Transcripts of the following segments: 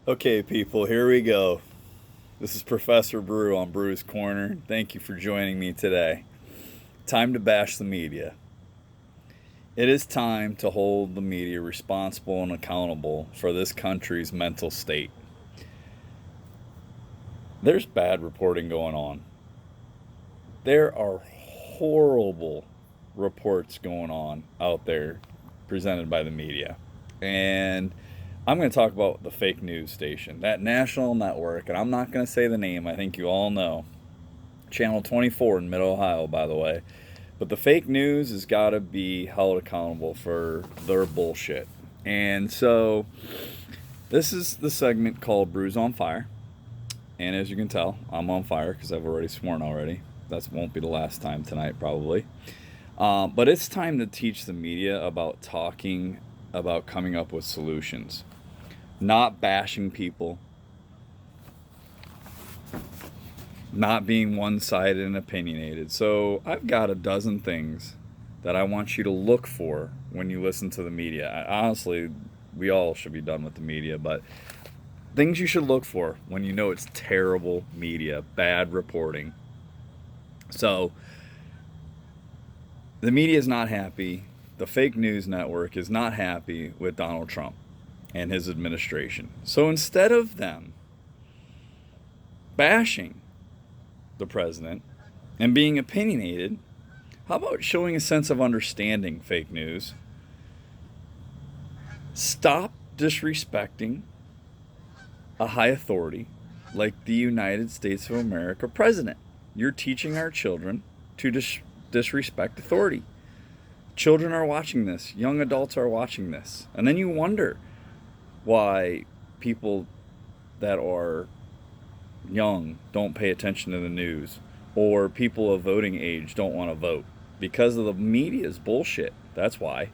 Okay, people, here we go. This is Professor Brew on Brew's Corner. Thank you for joining me today. Time to bash the media. It is time to hold the media responsible and accountable for this country's mental state. There's bad reporting going on. There are horrible reports going on out there presented by the media. And I'm going to talk about the fake news station, that national network, and I'm not going to say the name. I think you all know. Channel 24 in Mid-Ohio, by the way. But the fake news has got to be held accountable for their bullshit. And so this is the segment called Brews on Fire. And as you can tell, I'm on fire because I've already sworn already. That won't be the last time tonight, probably. But it's time to teach the media about talking about coming up with solutions, not bashing people, not being one-sided and opinionated. So I've got a dozen things that I want you to look for when you listen to the media. Honestly, we all should be done with the media, but things you should look for when you know it's terrible media, bad reporting. So the media is not happy. The fake news network is not happy with Donald Trump and his administration. So instead of them bashing the president and being opinionated, how about showing a sense of understanding fake news? Stop disrespecting a high authority like the United States of America president. You're teaching our children to disrespect authority. Children are watching this. Young adults are watching this. And then you wonder why people that are young don't pay attention to the news, or people of voting age don't want to vote because of the media's bullshit. That's why.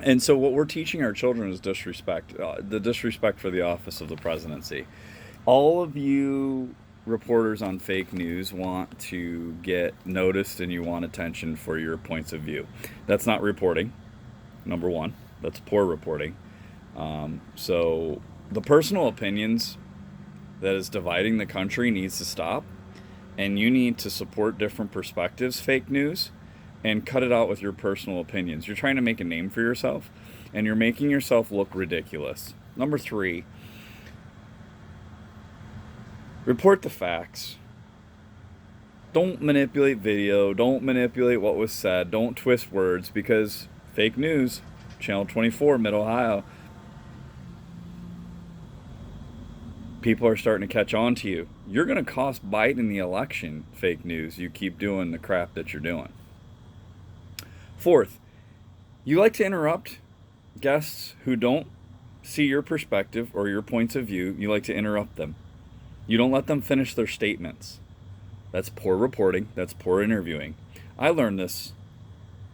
And so what we're teaching our children is disrespect, the disrespect for the office of the presidency. All of you reporters on fake news want to get noticed and you want attention for your points of view. That's not reporting, number one. That's poor reporting. So the personal opinions that is dividing the country needs to stop, and you need to support different perspectives, fake news, and cut it out with your personal opinions. You're trying to make a name for yourself, and you're making yourself look ridiculous. Number three, report the facts. Don't manipulate video. Don't manipulate what was said. Don't twist words, because fake news, Channel 24, Mid-Ohio, people are starting to catch on to you. You're going to cost Biden the election, fake news. You keep doing the crap that you're doing. Fourth, you like to interrupt guests who don't see your perspective or your points of view. You like to interrupt them. You don't let them finish their statements. That's poor reporting. That's poor interviewing. I learned this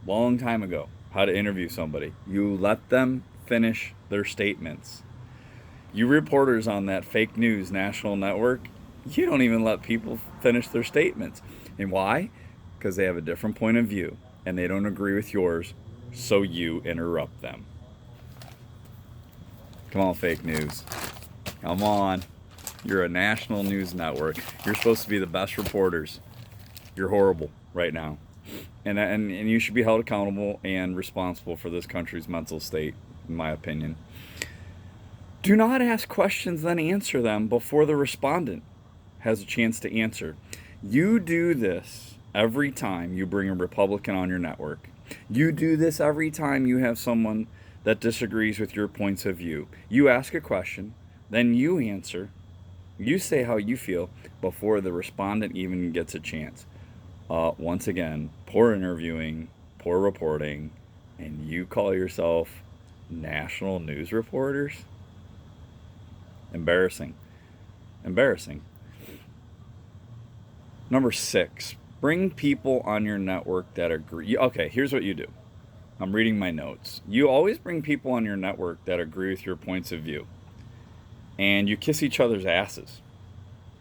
long time ago, how to interview somebody. You let them finish their statements. You reporters on that fake news national network, you don't even let people finish their statements. And why? Because they have a different point of view and they don't agree with yours, so you interrupt them. Come on, fake news. Come on. You're a national news network. You're supposed to be the best reporters. You're horrible right now. And you should be held accountable and responsible for this country's mental state, in my opinion. Do not ask questions, then answer them before the respondent has a chance to answer. You do this every time you bring a Republican on your network. You do this every time you have someone that disagrees with your points of view. You ask a question, then you answer. You say how you feel before the respondent even gets a chance. Once again, poor interviewing, poor reporting, and you call yourself national news reporters? Embarrassing. Embarrassing. Number 6, bring people on your network that agree. Okay, here's what you do. I'm reading my notes. You always bring people on your network that agree with your points of view. And you kiss each other's asses.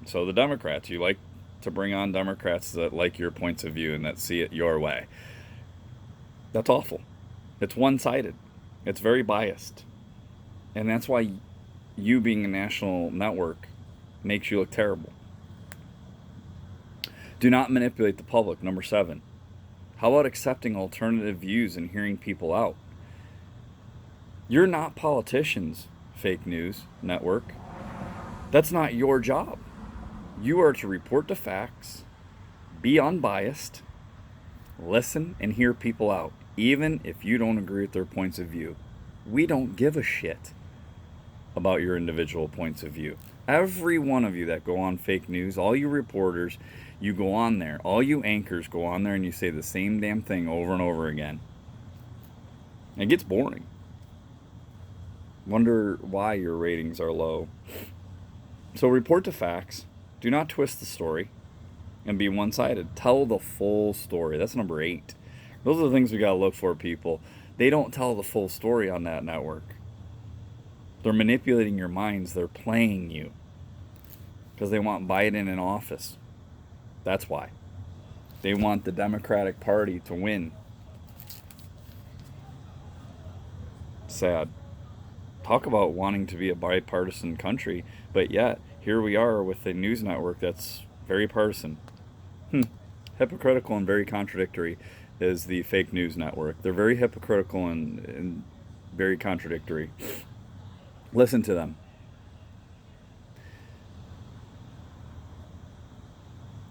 So the Democrats, you like to bring on Democrats that like your points of view and that see it your way. That's awful. It's one-sided. It's very biased. And that's why you being a national network makes you look terrible. Do not manipulate the public. Number 7. How about accepting alternative views and hearing people out? You're not politicians, fake news network. That's not your job. You are to report the facts, be unbiased, listen and hear people out, even if you don't agree with their points of view. We don't give a shit about your individual points of view. Every one of you that go on fake news, all you reporters, you go on there, all you anchors go on there and you say the same damn thing over and over again. It gets boring. Wonder why your ratings are low. So report the facts. Do not twist the story and be one-sided. Tell the full story. That's number 8. Those are the things we got to look for, people. They don't tell the full story on that network. They're manipulating your minds. They're playing you because they want Biden in office. That's why. They want the Democratic Party to win. Sad. Talk about wanting to be a bipartisan country, but yet here we are with a news network that's very partisan. Hypocritical and very contradictory is the fake news network. They're very hypocritical and very contradictory. Listen to them.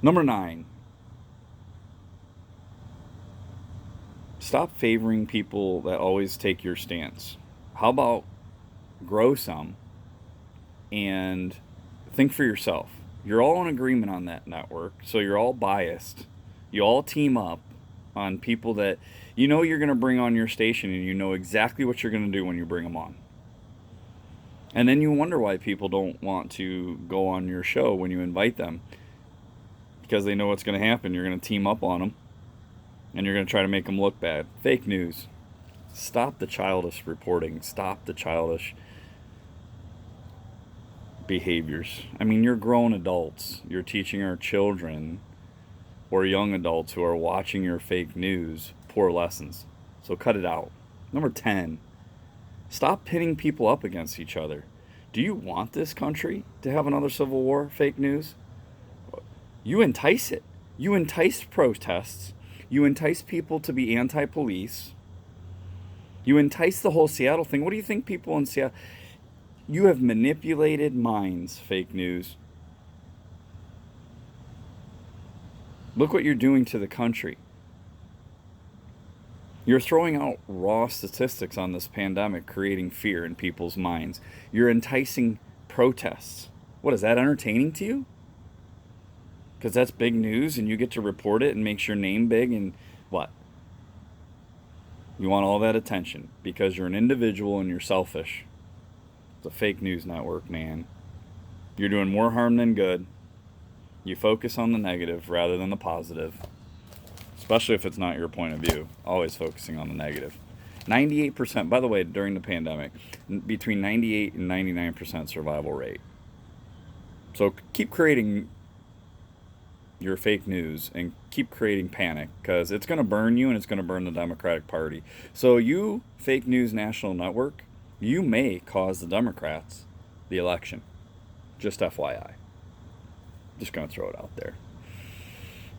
Number 9. Stop favoring people that always take your stance. How about grow some and think for yourself? You're all in agreement on that network, so you're all biased. You all team up on people that you know you're going to bring on your station, and you know exactly what you're going to do when you bring them on. And then you wonder why people don't want to go on your show when you invite them, because they know what's going to happen. You're going to team up on them, and you're going to try to make them look bad. Fake news. Stop the childish reporting. Stop the childish behaviors. I mean, you're grown adults. You're teaching our children or young adults who are watching your fake news poor lessons. So cut it out. Number 10. Stop pitting people up against each other. Do you want this country to have another civil war, fake news? You entice it. You entice protests. You entice people to be anti-police. You entice the whole Seattle thing. What do you think people in Seattle... You have manipulated minds, fake news. Look what you're doing to the country. You're throwing out raw statistics on this pandemic, creating fear in people's minds. You're enticing protests. What, is that entertaining to you? Because that's big news and you get to report it and makes your name big, and what? You want all that attention because you're an individual and you're selfish. It's a fake news network, man. You're doing more harm than good. You focus on the negative rather than the positive, especially if it's not your point of view. Always focusing on the negative. 98%, by the way, during the pandemic, between 98 and 99% survival rate. So keep creating your fake news and keep creating panic, because it's going to burn you and it's going to burn the Democratic Party. So you, fake news national network, you may cause the Democrats the election. Just FYI. Just going to throw it out there.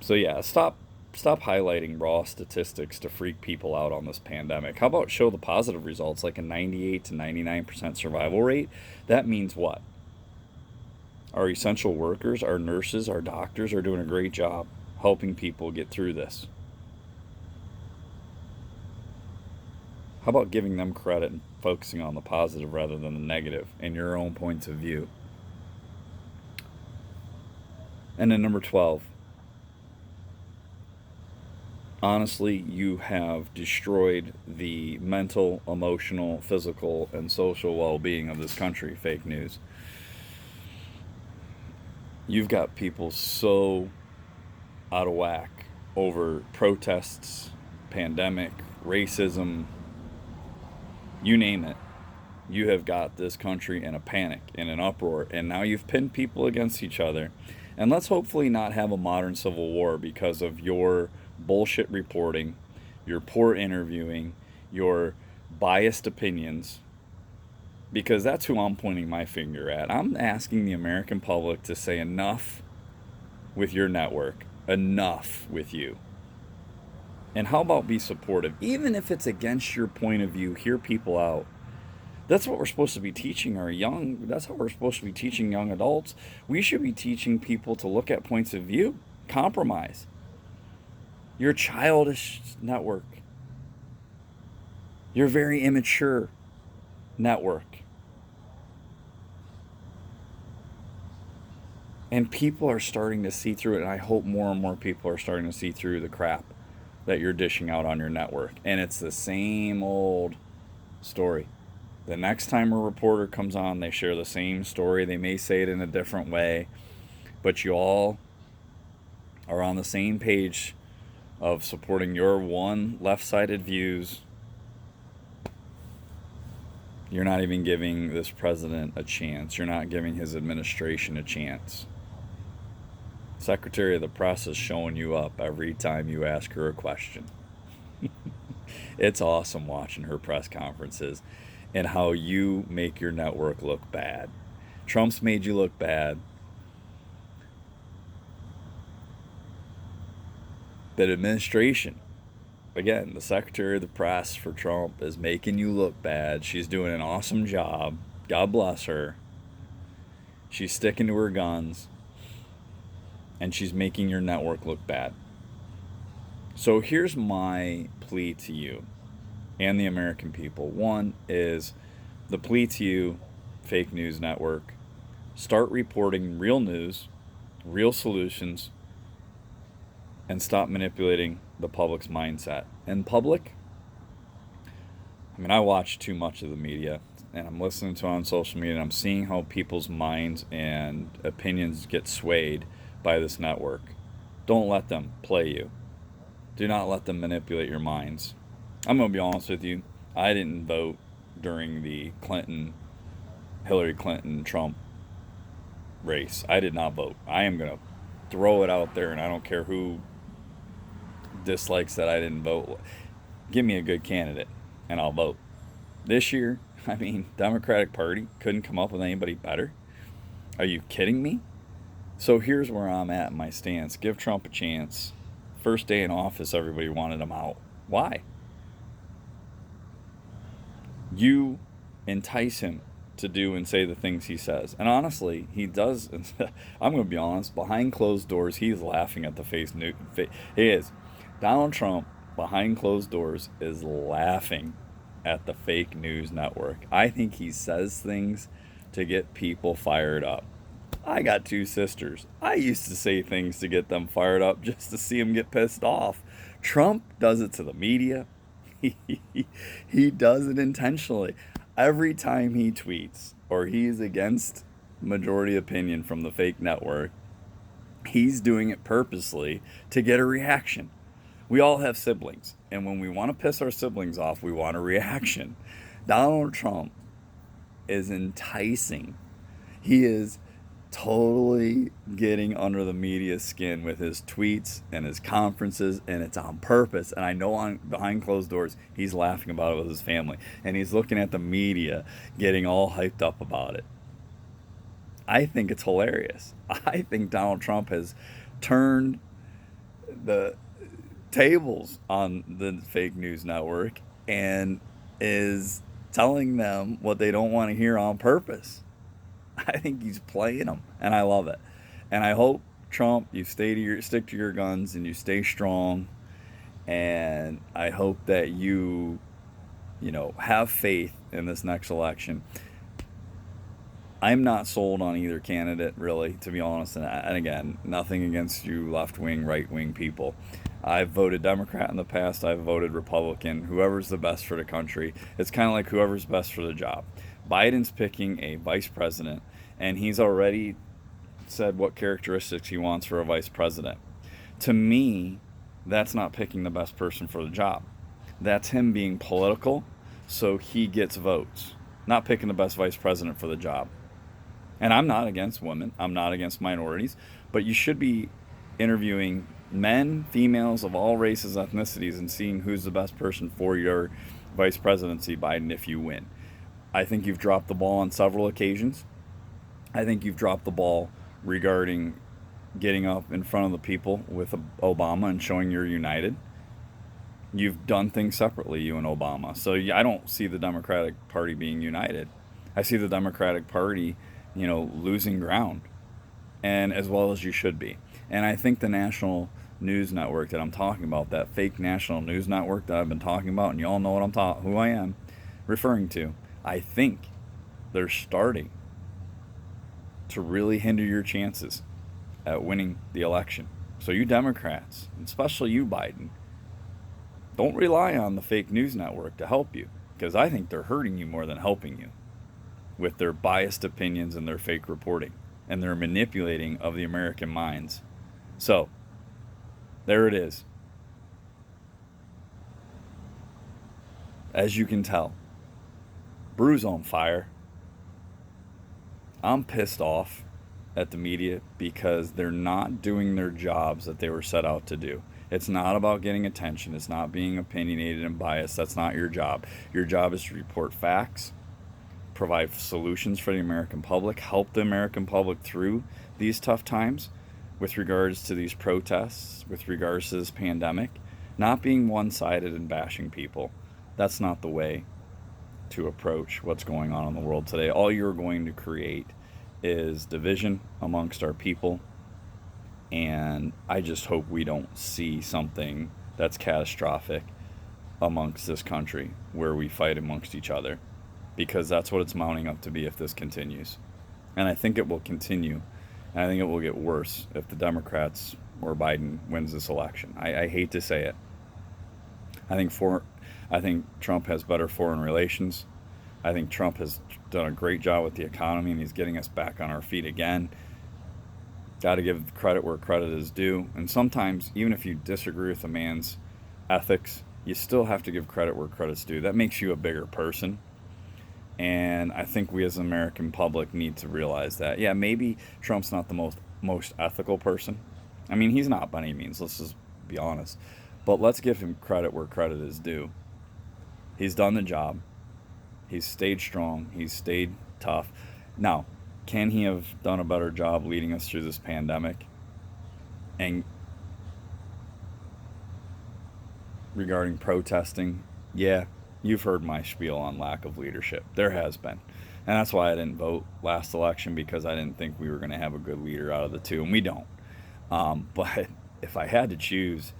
So yeah, stop highlighting raw statistics to freak people out on this pandemic. How about show the positive results, like a 98 to 99% survival rate? That means what? Our essential workers, our nurses, our doctors are doing a great job helping people get through this. How about giving them credit and focusing on the positive rather than the negative and your own points of view? And then number 12. Honestly, you have destroyed the mental, emotional, physical, and social well-being of this country, fake news. You've got people so out of whack over protests, pandemic, racism, you name it. You have got this country in a panic, in an uproar, and now you've pinned people against each other. And let's hopefully not have a modern civil war because of your bullshit reporting, your poor interviewing, your biased opinions. because that's who I'm pointing my finger at. I'm asking the American public to say enough with your network, enough with you. And how about be supportive? Even if it's against your point of view, hear people out. That's what we're supposed to be teaching that's what we're supposed to be teaching young adults. We should be teaching people to look at points of view, compromise. You're a childish network. You're a very immature network. And people are starting to see through it, and I hope more and more people are starting to see through the crap that you're dishing out on your network. And it's the same old story. The next time a reporter comes on, they share the same story. They may say it in a different way, but you all are on the same page of supporting your one left-sided views. You're not even giving this president a chance. You're not giving his administration a chance. Secretary of the Press is showing you up every time you ask her a question. It's awesome watching her press conferences and how you make your network look bad. Trump's made you look bad. The administration, again, the Secretary of the Press for Trump is making you look bad. She's doing an awesome job. God bless her. She's sticking to her guns. And she's making your network look bad. So here's my plea to you and the American people. One is the plea to you, fake news network. Start reporting real news, real solutions, and stop manipulating the public's mindset. And public, I watch too much of the media, and I'm listening to it on social media, and I'm seeing how people's minds and opinions get swayed by this network. Don't let them play you. Do not let them manipulate your minds. I'm going to be honest with you. I didn't vote during the Hillary Clinton, Trump race. I did not vote. I am going to throw it out there, and I don't care who dislikes that I didn't vote. Give me a good candidate, and I'll vote. This year, Democratic Party couldn't come up with anybody better. Are you kidding me? So here's where I'm at in my stance. Give Trump a chance. First day in office, everybody wanted him out. Why? You entice him to do and say the things he says. And honestly, he does. I'm going to be honest. Behind closed doors, he's laughing at the He is. Donald Trump, behind closed doors, is laughing at the fake news network. I think he says things to get people fired up. I got two sisters. I used to say things to get them fired up just to see them get pissed off. Trump does it to the media. He does it intentionally. Every time he tweets or he's against majority opinion from the fake network, he's doing it purposely to get a reaction. We all have siblings, and when we want to piss our siblings off, we want a reaction. Donald Trump is enticing. He is totally getting under the media's skin with his tweets and his conferences, and it's on purpose. And I know behind closed doors, he's laughing about it with his family, and he's looking at the media getting all hyped up about it. I think it's hilarious. I think Donald Trump has turned the tables on the fake news network and is telling them what they don't want to hear on purpose. I think he's playing them, and I love it. And I hope, Trump, you stick to your guns and you stay strong. And I hope that you have faith in this next election. I'm not sold on either candidate, really, to be honest. And again, nothing against you left-wing, right-wing people. I've voted Democrat in the past. I've voted Republican. Whoever's the best for the country. It's kind of like whoever's best for the job. Biden's picking a vice president, and he's already said what characteristics he wants for a vice president. To me, that's not picking the best person for the job. That's him being political, so he gets votes. Not picking the best vice president for the job. And I'm not against women. I'm not against minorities. But you should be interviewing men, females of all races, ethnicities, and seeing who's the best person for your vice presidency, Biden, if you win. I think you've dropped the ball on several occasions. I think you've dropped the ball regarding getting up in front of the people with Obama and showing you're united. You've done things separately, you and Obama. So I don't see the Democratic Party being united. I see the Democratic Party, losing ground, and as well as you should be. And I think the national news network that I'm talking about, that fake national news network that I've been talking about, and you all know who I am referring to, I think they're starting to really hinder your chances at winning the election. So you Democrats, especially you Biden, don't rely on the fake news network to help you, because I think they're hurting you more than helping you with their biased opinions and their fake reporting and their manipulating of the American minds. So, there it is. As you can tell, Brew's on fire. I'm pissed off at the media because they're not doing their jobs that they were set out to do. It's not about getting attention. It's not being opinionated and biased. That's not your job. Your job is to report facts, provide solutions for the American public, help the American public through these tough times with regards to these protests, with regards to this pandemic, not being one-sided and bashing people. That's not the way to approach what's going on in the world today. All you're going to create is division amongst our people, and I just hope we don't see something that's catastrophic amongst this country where we fight amongst each other, because that's what it's mounting up to be if this continues. And I think it will continue, and I think it will get worse if the Democrats or Biden wins this election. I hate to say it. I think Trump has better foreign relations. I think Trump has done a great job with the economy, and he's getting us back on our feet again. Got to give credit where credit is due. And sometimes, even if you disagree with a man's ethics, you still have to give credit where credit's due. That makes you a bigger person. And I think we as an American public need to realize that. Yeah, maybe Trump's not the most ethical person. I mean, he's not by any means. Let's just be honest. But let's give him credit where credit is due. He's done the job. He's stayed strong. He's stayed tough. Now, can he have done a better job leading us through this pandemic? And regarding protesting, yeah, you've heard my spiel on lack of leadership. There has been. And that's why I didn't vote last election, because I didn't think we were going to have a good leader out of the two, and we don't. But if I had to choose,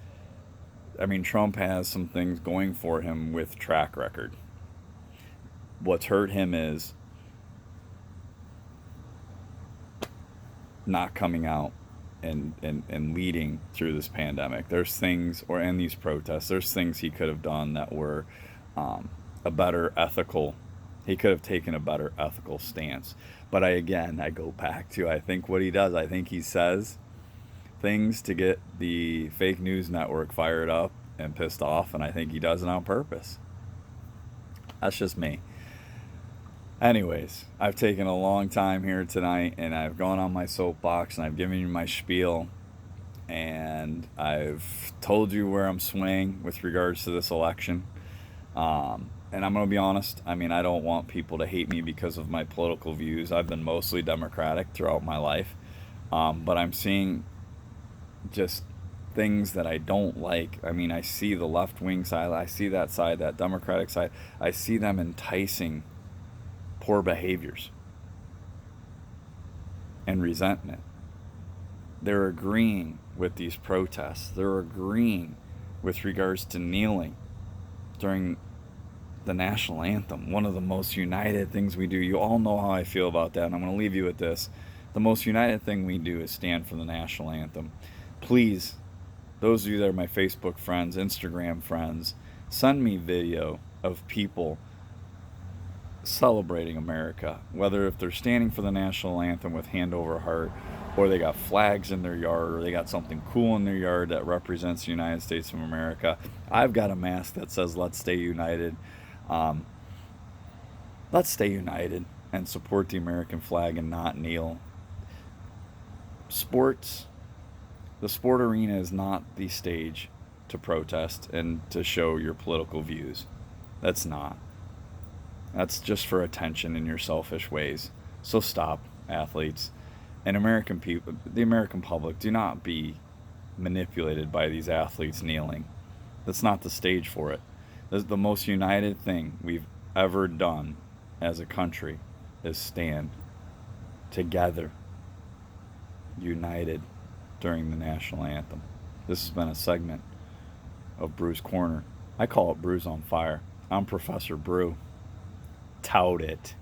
I mean, Trump has some things going for him with track record. What's hurt him is not coming out and leading through this pandemic. There's things, or in these protests, there's things he could have done that were a better ethical, he could have taken a better ethical stance. But I go back to, I think what he does, I think he says things to get the fake news network fired up and pissed off, and I think he does it on purpose. That's just me. Anyways, I've taken a long time here tonight, and I've gone on my soapbox, and I've given you my spiel, and I've told you where I'm swaying with regards to this election. And I'm going to be honest, I mean, I don't want people to hate me because of my political views. I've been mostly Democratic throughout my life, but I'm seeing just things that I don't like. I mean, I see the left-wing side, I see that side, that Democratic side, I see them enticing poor behaviors and resentment. They're agreeing with these protests. They're agreeing with regards to kneeling during the national anthem, one of the most united things we do. You all know how I feel about that, and I'm going to leave you with this. The most united thing we do is stand for the national anthem. Please, those of you that are my Facebook friends, Instagram friends, send me video of people celebrating America, whether if they're standing for the national anthem with hand over heart, or they got flags in their yard, or they got something cool in their yard that represents the United States of America. I've got a mask that says "Let's Stay United." Let's stay united and support the American flag and not kneel. Sports, the sport arena is not the stage to protest and to show your political views. That's not. That's just for attention in your selfish ways. So stop, athletes. And American people, the American public, do not be manipulated by these athletes kneeling. That's not the stage for it. The most united thing we've ever done as a country is stand together, united during the national anthem. This has been a segment of Brew's Corner. I call it Brews on Fire. I'm Professor Brew. Tout it.